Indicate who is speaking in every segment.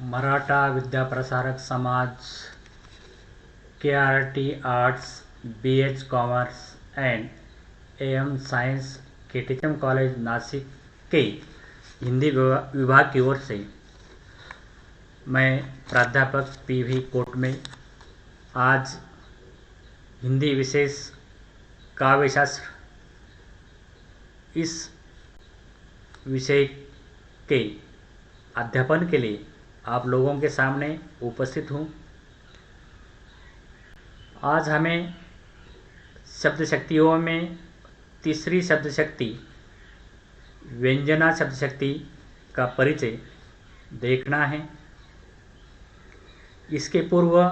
Speaker 1: मराठा विद्या प्रसारक समाज, KRT arts, BH commerce and AM science के टीचम college Nashik के हिंदी विभाग की ओर से मैं प्राध्यापक PV कोट में आज हिंदी विशेष काव्यशास्त्र इस विषय के अध्यापन के लिए आप लोगों के सामने उपस्थित हूँ। आज हमें शब्द शक्तियों में तीसरी शब्द शक्ति व्यंजना शब्द शक्ति का परिचय देखना है। इसके पूर्व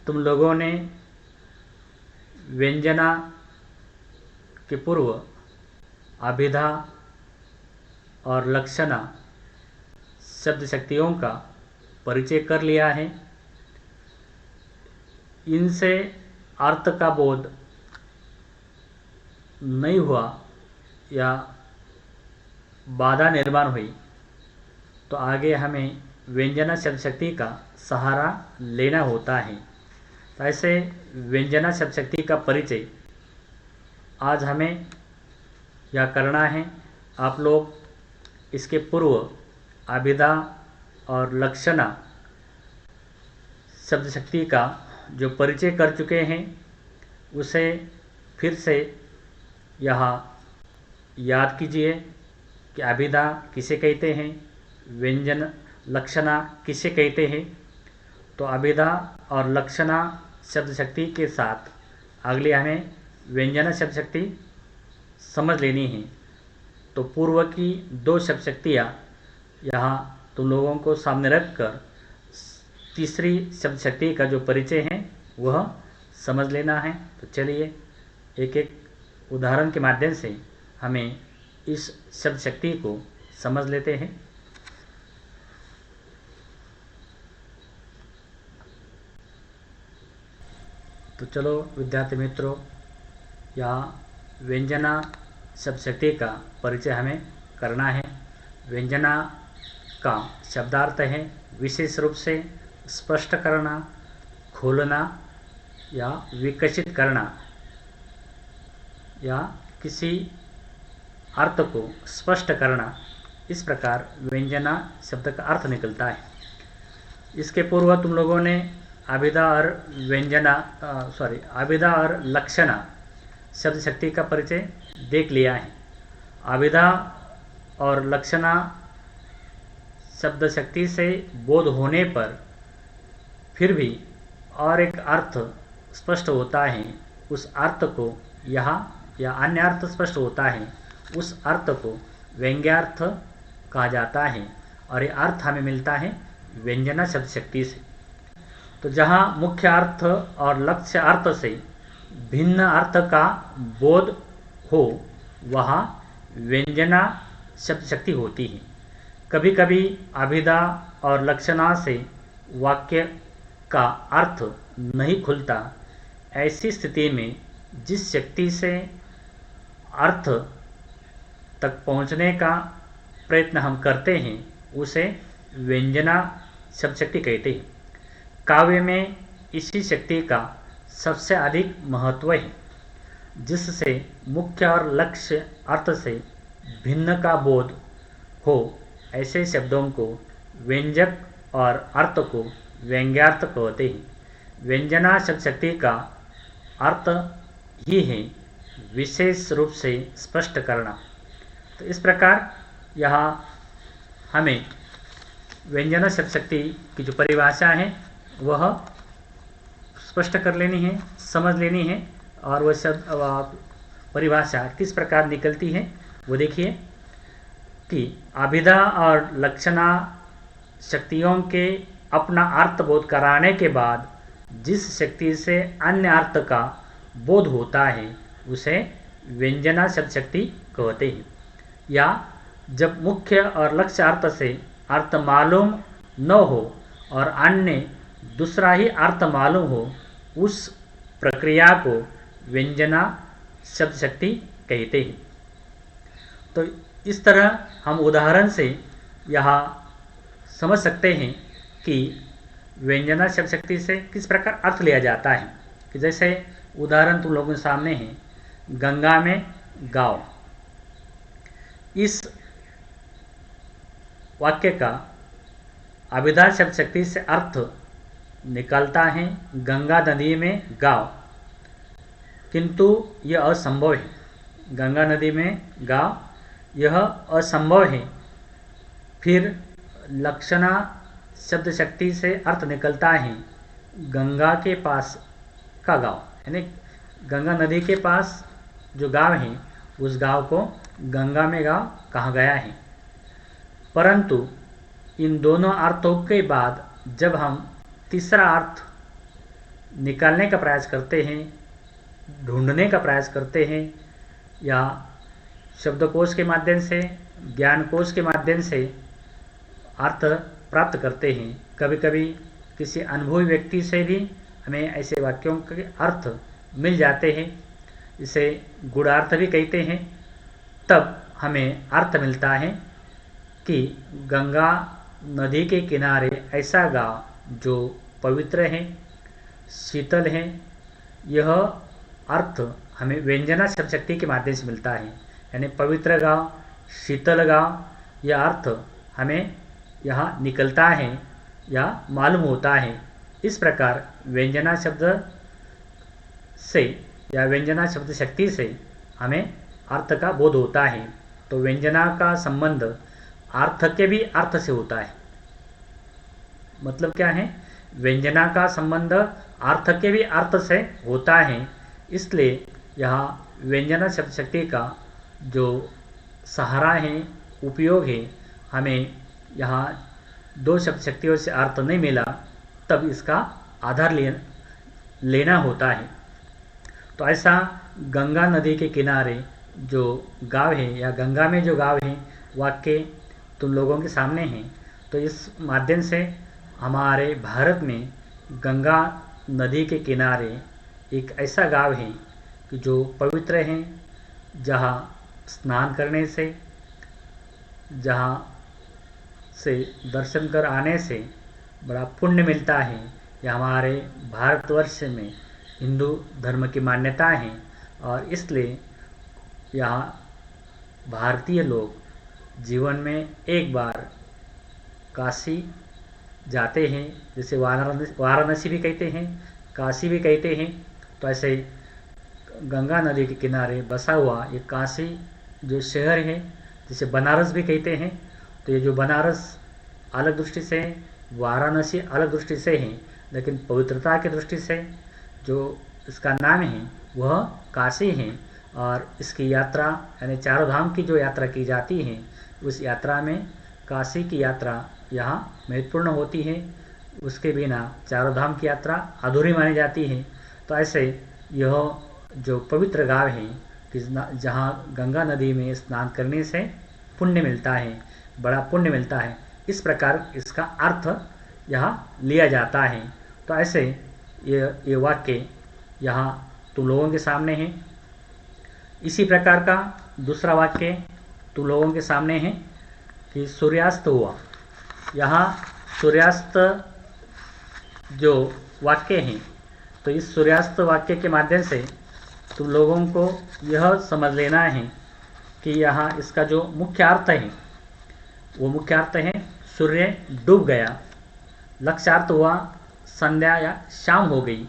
Speaker 1: तुम लोगों ने व्यंजना के पूर्व अभिधा और लक्षणा शब्द शक्तियों का परिचय कर लिया है। इनसे अर्थ का बोध नहीं हुआ या बाधा निर्माण हुई तो आगे हमें व्यंजना शब्द शक्ति का सहारा लेना होता है। तो ऐसे व्यंजना शब्द शक्ति का परिचय आज हमें यह करना है। आप लोग इसके पूर्व अभिधा और लक्षणा शब्द शक्ति का जो परिचय कर चुके हैं उसे फिर से यहाँ याद कीजिए कि अभिधा किसे कहते हैं, व्यंजन लक्षणा किसे कहते हैं। तो अभिधा और लक्षणा शब्द शक्ति के साथ अगले हमें व्यंजना शब्द शक्ति समझ लेनी है। तो पूर्व की दो शब्द शक्तियाँ यहाँ तुम लोगों को सामने रखकर तीसरी शब्द शक्ति का जो परिचय है वह समझ लेना है। तो चलिए एक एक उदाहरण के माध्यम से हमें इस शब्द शक्ति को समझ लेते हैं। तो चलो विद्यार्थी मित्रों, यहाँ व्यंजना शब्द शक्ति का परिचय हमें करना है। व्यंजना का शब्दार्थ है विशेष रूप से स्पष्ट करना, खोलना या विकसित करना या किसी अर्थ को स्पष्ट करना। इस प्रकार व्यंजना शब्द का अर्थ निकलता है। इसके पूर्व तुम लोगों ने अभिधा और लक्षणा शब्द शक्ति का परिचय देख लिया है। अभिधा और लक्षणा शब्द शक्ति से बोध होने पर फिर भी और एक अर्थ स्पष्ट होता है, उस अर्थ को यहाँ या अन्य अर्थ स्पष्ट होता है, उस अर्थ को व्यंग्यार्थ कहा जाता है और ये अर्थ हमें मिलता है व्यंजना शब्द शक्ति से। तो जहाँ मुख्य अर्थ और लक्ष्य अर्थ से भिन्न अर्थ का बोध हो वहाँ व्यंजना शब्द शक्ति होती है। कभी कभी अभिधा और लक्षणा से वाक्य का अर्थ नहीं खुलता। ऐसी स्थिति में जिस शक्ति से अर्थ तक पहुंचने का प्रयत्न हम करते हैं उसे व्यंजना शब्द शक्ति कहते हैं। काव्य में इसी शक्ति का सबसे अधिक महत्व है, जिससे मुख्य और लक्ष्य अर्थ से भिन्न का बोध हो। ऐसे शब्दों को व्यंजक और अर्थ को व्यंग्यार्थ कहते हैं। व्यंजना शब्द शक्ति का अर्थ ही है विशेष रूप से स्पष्ट करना। तो इस प्रकार यहाँ हमें व्यंजना शब्द शक्ति की जो परिभाषा है वह स्पष्ट कर लेनी है, समझ लेनी है। और वह शब्द परिभाषा किस प्रकार निकलती है वो देखिए कि अभिधा और लक्षणा शक्तियों के अपना अर्थ बोध कराने के बाद जिस शक्ति से अन्य अर्थ का बोध होता है उसे व्यंजना शब्द शक्ति कहते हैं। या जब मुख्य और लक्ष्य अर्थ से अर्थ मालूम न हो और अन्य दूसरा ही अर्थ मालूम हो, उस प्रक्रिया को व्यंजना शब्द शक्ति कहते हैं। तो इस तरह हम उदाहरण से यहाँ समझ सकते हैं कि व्यंजना शब्द शक्ति से किस प्रकार अर्थ लिया जाता है। कि जैसे उदाहरण तुम लोगों के सामने है, गंगा में गाँव। इस वाक्य का अभिधा शब्द शक्ति से अर्थ निकलता है गंगा नदी में गाँव, किंतु यह असंभव है। गंगा नदी में गाँव यह असंभव है। फिर लक्षणा शब्द शक्ति से अर्थ निकलता है गंगा के पास का गाँव, यानी गंगा नदी के पास जो गाँव है उस गाँव को गंगा में गाँव कहा गया है। परंतु इन दोनों अर्थों के बाद जब हम तीसरा अर्थ निकालने का प्रयास करते हैं, ढूंढने का प्रयास करते हैं, या शब्दकोश के माध्यम से, ज्ञानकोश के माध्यम से अर्थ प्राप्त करते हैं, कभी कभी किसी अनुभवी व्यक्ति से भी हमें ऐसे वाक्यों के अर्थ मिल जाते हैं, इसे गूढ़ार्थ भी कहते हैं। तब हमें अर्थ मिलता है कि गंगा नदी के किनारे ऐसा गाँव जो पवित्र है, शीतल है, यह अर्थ हमें व्यंजना शब्द शक्ति के माध्यम से मिलता है। यानी पवित्र गाँव, शीतल गाँव, यह अर्थ हमें यहाँ निकलता है या मालूम होता है। इस प्रकार व्यंजना शब्द से या व्यंजना शब्द शक्ति से हमें अर्थ का बोध होता है। तो व्यंजना का संबंध अर्थ के भी अर्थ से होता है। मतलब क्या है? व्यंजना का संबंध अर्थ के भी अर्थ से होता है। इसलिए यहाँ व्यंजना शब्द शक्ति का जो सहारा है, उपयोग है, हमें यहाँ दो शब्द शक्तियों से अर्थ नहीं मिला, तब इसका आधार लेना होता है। तो ऐसा गंगा नदी के किनारे जो गाँव है या गंगा में जो गाँव है, वाक्य तुम लोगों के सामने हैं। तो इस माध्यम से हमारे भारत में गंगा नदी के किनारे एक ऐसा गाँव है कि जो पवित्र है, जहाँ स्नान करने से, जहाँ से दर्शन कर आने से बड़ा पुण्य मिलता है। यह हमारे भारतवर्ष में हिंदू धर्म की मान्यता है और इसलिए यहाँ भारतीय लोग जीवन में एक बार काशी जाते हैं। जैसे वाराणसी भी कहते हैं, काशी भी कहते हैं। तो ऐसे गंगा नदी के किनारे बसा हुआ ये काशी जो शहर है, जिसे बनारस भी कहते हैं। तो ये जो बनारस अलग दृष्टि से है, वाराणसी अलग दृष्टि से है, लेकिन पवित्रता की दृष्टि से जो इसका नाम है वह काशी है। और इसकी यात्रा यानी चारों धाम की जो यात्रा की जाती है, उस यात्रा में काशी की यात्रा यहाँ महत्वपूर्ण होती है। उसके बिना चारों धाम की यात्रा अधूरी मानी जाती है। तो ऐसे यह जो पवित्र गाँव है कि जहाँ गंगा नदी में स्नान करने से पुण्य मिलता है, बड़ा पुण्य मिलता है, इस प्रकार इसका अर्थ यहाँ लिया जाता है। तो ऐसे ये वाक्य यहाँ तुम लोगों के सामने है। इसी प्रकार का दूसरा वाक्य तुम लोगों के सामने है कि सूर्यास्त हुआ। यहाँ सूर्यास्त जो वाक्य है, तो इस सूर्यास्त वाक्य के माध्यम से तुम लोगों को यह समझ लेना है कि यहाँ इसका जो मुख्य अर्थ है वो मुख्य अर्थ है सूर्य डूब गया। लक्ष्यार्थ हुआ संध्या या शाम हो गई।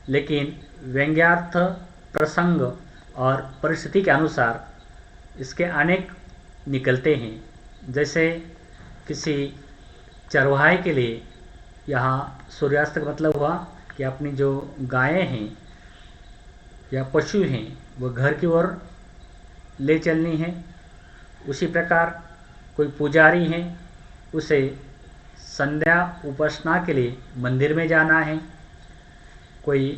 Speaker 1: लेकिन व्यंग्यार्थ प्रसंग और परिस्थिति के अनुसार इसके अनेक निकलते हैं। जैसे किसी चरवाहे के लिए यहाँ सूर्यास्त का मतलब हुआ कि अपनी जो गायें हैं या पशु हैं वो घर की ओर ले चलनी है। उसी प्रकार कोई पुजारी है, उसे संध्या उपासना के लिए मंदिर में जाना है। कोई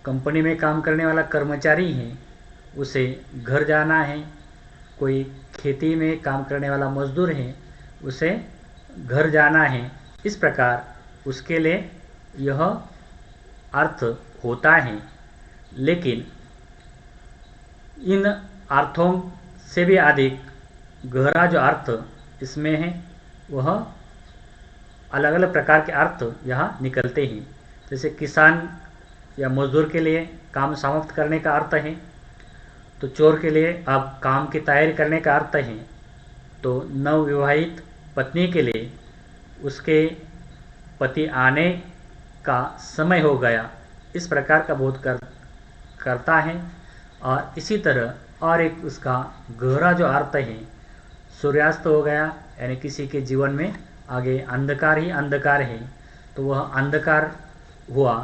Speaker 1: कंपनी में काम करने वाला कर्मचारी है, उसे घर जाना है। कोई खेती में काम करने वाला मजदूर है, उसे घर जाना है। इस प्रकार उसके लिए यह अर्थ होता है। लेकिन इन अर्थों से भी अधिक गहरा जो अर्थ इसमें है वह अलग अलग प्रकार के अर्थ यहाँ निकलते हैं। जैसे किसान या मजदूर के लिए काम समाप्त करने का अर्थ है, तो चोर के लिए अब काम की तैयारी करने का अर्थ है, तो नवविवाहित पत्नी के लिए उसके पति आने का समय हो गया, इस प्रकार का बोध करता है। और इसी तरह और एक उसका गहरा जो अर्थ है, सूर्यास्त हो गया, यानी किसी के जीवन में आगे अंधकार ही अंधकार है, तो वह अंधकार हुआ,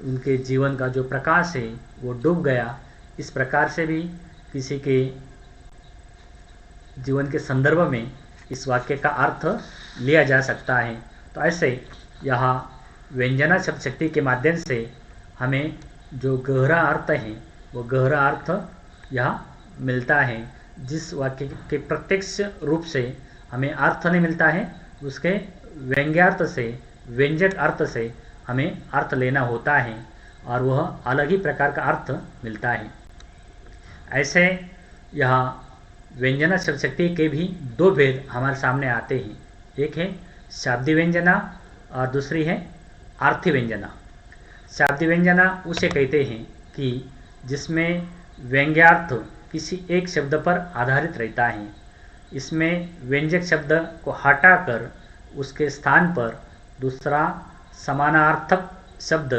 Speaker 1: उनके जीवन का जो प्रकाश है वो डूब गया, इस प्रकार से भी किसी के जीवन के संदर्भ में इस वाक्य का अर्थ लिया जा सकता है। तो ऐसे यहाँ व्यंजना शब्द शक्ति के माध्यम से हमें जो गहरा अर्थ है वो गहरा अर्थ यहाँ मिलता है। जिस वाक्य के प्रत्यक्ष रूप से हमें अर्थ नहीं मिलता है, उसके व्यंग्यार्थ से, व्यंजक अर्थ से हमें अर्थ लेना होता है, और वह अलग ही प्रकार का अर्थ मिलता है। ऐसे यहाँ व्यंजना शब्द शक्ति के भी दो भेद हमारे सामने आते हैं। एक है शाब्दिक व्यंजना और दूसरी है अर्थी व्यंजना। शाब्दिक व्यंजना उसे कहते हैं कि जिसमें व्यंग्यार्थ किसी एक शब्द पर आधारित रहता है। इसमें व्यंजक शब्द को हटाकर उसके स्थान पर दूसरा समानार्थक शब्द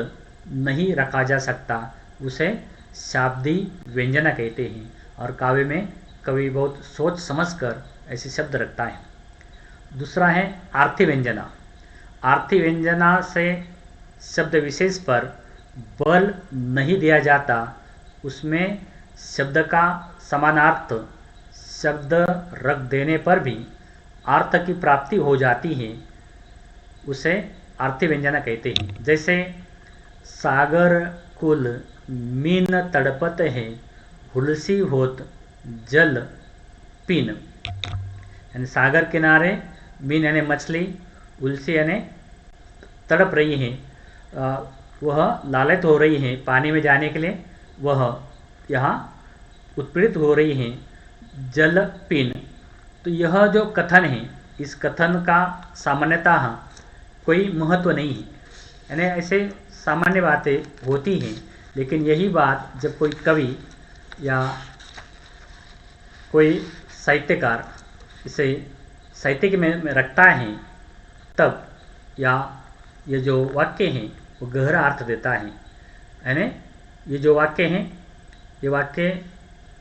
Speaker 1: नहीं रखा जा सकता, उसे शाब्दिक व्यंजना कहते हैं। और काव्य में कवि बहुत सोच समझकर ऐसे शब्द रखता है। दूसरा है आर्थी व्यंजना। आर्थी व्यंजना से शब्द विशेष पर बल नहीं दिया जाता, उसमें शब्द का समानार्थ शब्द रख देने पर भी अर्थ की प्राप्ति हो जाती है, उसे आर्थी व्यंजना कहते हैं। जैसे सागर कुल मीन तड़पत है, हुलसी होत जल पीन। यानी सागर किनारे मीन यानी मछली, उलसी यानी तड़प रही है, वह लालच हो रही है पानी में जाने के लिए, वह यहाँ उत्पीड़ित हो रही है, जल पीन। तो यह जो कथन है, इस कथन का सामान्यतः कोई महत्व नहीं है, यानी ऐसे सामान्य बातें होती हैं, लेकिन यही बात जब कोई कवि या कोई साहित्यकार इसे साहित्य में रखता है, तब या ये जो वाक्य हैं वो गहरा अर्थ देता है। यानी ये जो वाक्य हैं, ये वाक्य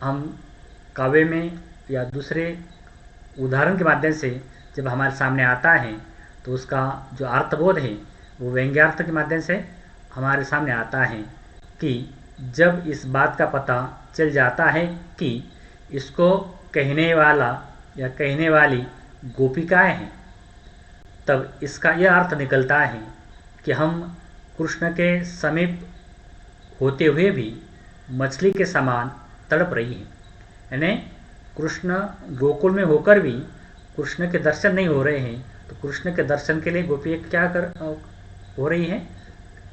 Speaker 1: हम काव्य में या दूसरे उदाहरण के माध्यम से जब हमारे सामने आता है, तो उसका जो अर्थबोध है वो व्यंग्यार्थ के माध्यम से हमारे सामने आता है कि जब इस बात का पता चल जाता है कि इसको कहने वाला या कहने वाली गोपिकाएं हैं, तब इसका यह अर्थ निकलता है कि हम कृष्ण के समीप होते हुए भी मछली के समान तड़प रही हैं। यानी कृष्ण गोकुल में होकर भी कृष्ण के दर्शन नहीं हो रहे हैं, तो कृष्ण के दर्शन के लिए गोपी क्या हो रही है,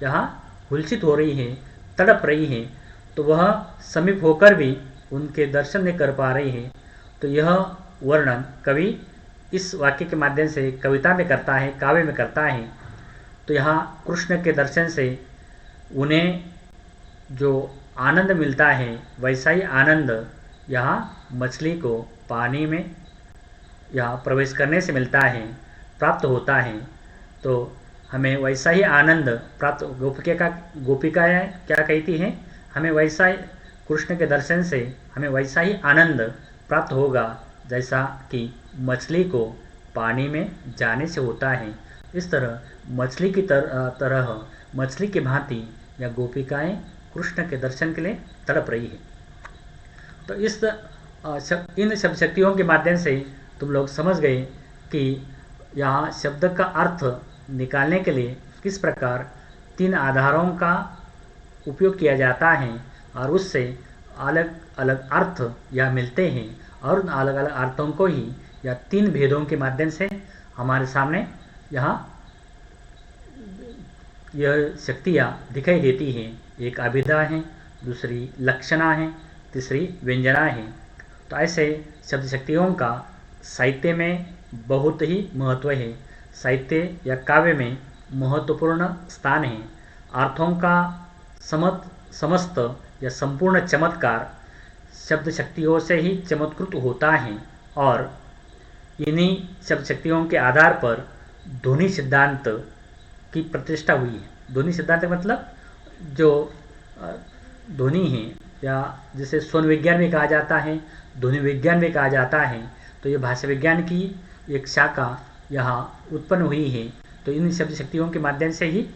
Speaker 1: यहाँ हुलसित हो रही है, तड़प रही है, तो वह समीप होकर भी उनके दर्शन नहीं कर पा रही है। तो यह वर्णन कवि इस वाक्य के माध्यम से कविता में करता है, काव्य में करता है। तो यहाँ कृष्ण के दर्शन से उन्हें जो आनंद मिलता है, वैसा ही आनंद यहाँ मछली को पानी में यहाँ प्रवेश करने से मिलता है, प्राप्त होता है। तो हमें वैसा ही आनंद प्राप्त, गोपिकाएँ क्या कहती हैं, हमें वैसा ही कृष्ण के दर्शन से हमें वैसा ही आनंद प्राप्त होगा जैसा कि मछली को पानी में जाने से होता है। इस तरह मछली की तरह मछली की भांति या गोपिकाएं कृष्ण के दर्शन के लिए तड़प रही है। तो इन शब्द शक्तियों के माध्यम से तुम लोग समझ गए कि यहाँ शब्द का अर्थ निकालने के लिए किस प्रकार 3 आधारों का उपयोग किया जाता है, और उससे अलग अलग अर्थ यह मिलते हैं, और उन अलग अलग अर्थों को ही या 3 भेदों के माध्यम से हमारे सामने यहाँ यह शक्तियाँ दिखाई देती हैं। एक अभिधा है, दूसरी लक्षणा है, तीसरी व्यंजना है। तो ऐसे शब्द शक्तियों का साहित्य में बहुत ही महत्व है। साहित्य या काव्य में महत्वपूर्ण स्थान है। अर्थों का समस्त या संपूर्ण चमत्कार शब्द शक्तियों से ही चमत्कृत होता है और इन्हीं शब्द शक्तियों के आधार पर ध्वनि सिद्धांत की प्रतिष्ठा हुई है। ध्वनि सिद्धांत मतलब जो ध्वनि है या जिसे स्वन विज्ञान भी कहा जाता है, ध्वनि विज्ञान भी कहा जाता है, तो ये भाषा विज्ञान की एक शाखा यहाँ उत्पन्न हुई है। तो इन शब्द शक्तियों के माध्यम से ही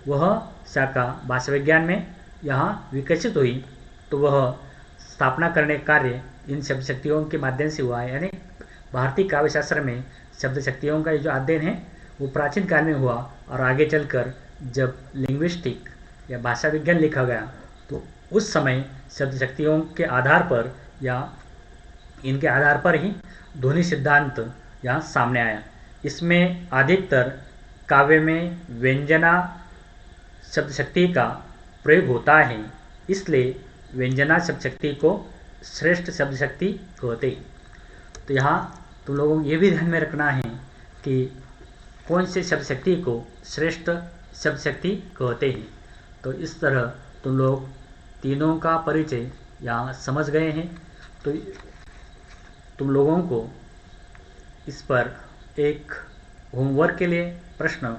Speaker 1: वह शाखा भाषा विज्ञान में यहाँ विकसित हुई। तो वह स्थापना करने का कार्य इन शब्द शक्तियों के माध्यम से हुआ है। यानी भारतीय काव्यशास्त्र में शब्द शक्तियों का जो अध्ययन है वो प्राचीन काल में हुआ और आगे चलकर जब लिंग्विस्टिक या भाषा विज्ञान लिखा गया तो उस समय शब्द शक्तियों के आधार पर या इनके आधार पर ही ध्वनि सिद्धांत यहाँ सामने आया। इसमें अधिकतर काव्य में व्यंजना शब्द शक्ति का प्रयोग होता है, इसलिए व्यंजना शब्द शक्ति को श्रेष्ठ शब्द शक्ति कहते हैं। तो यहाँ तुम लोगों को ये भी ध्यान में रखना है कि कौन से शब्द शक्ति को श्रेष्ठ शब्द शक्ति कहते हैं। तो इस तरह तुम लोग तीनों का परिचय यहाँ समझ गए हैं। तो तुम लोगों को इस पर एक होमवर्क के लिए प्रश्न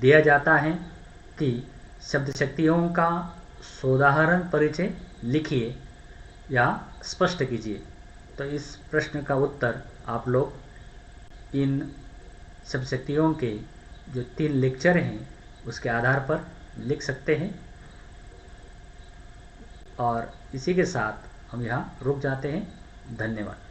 Speaker 1: दिया जाता है कि शब्द शक्तियों का सोदाहरण परिचय लिखिए या स्पष्ट कीजिए। तो इस प्रश्न का उत्तर आप लोग इन शब्द शक्तियों के जो 3 लेक्चर हैं उसके आधार पर लिख सकते हैं। और इसी के साथ हम यहाँ रुक जाते हैं। धन्यवाद।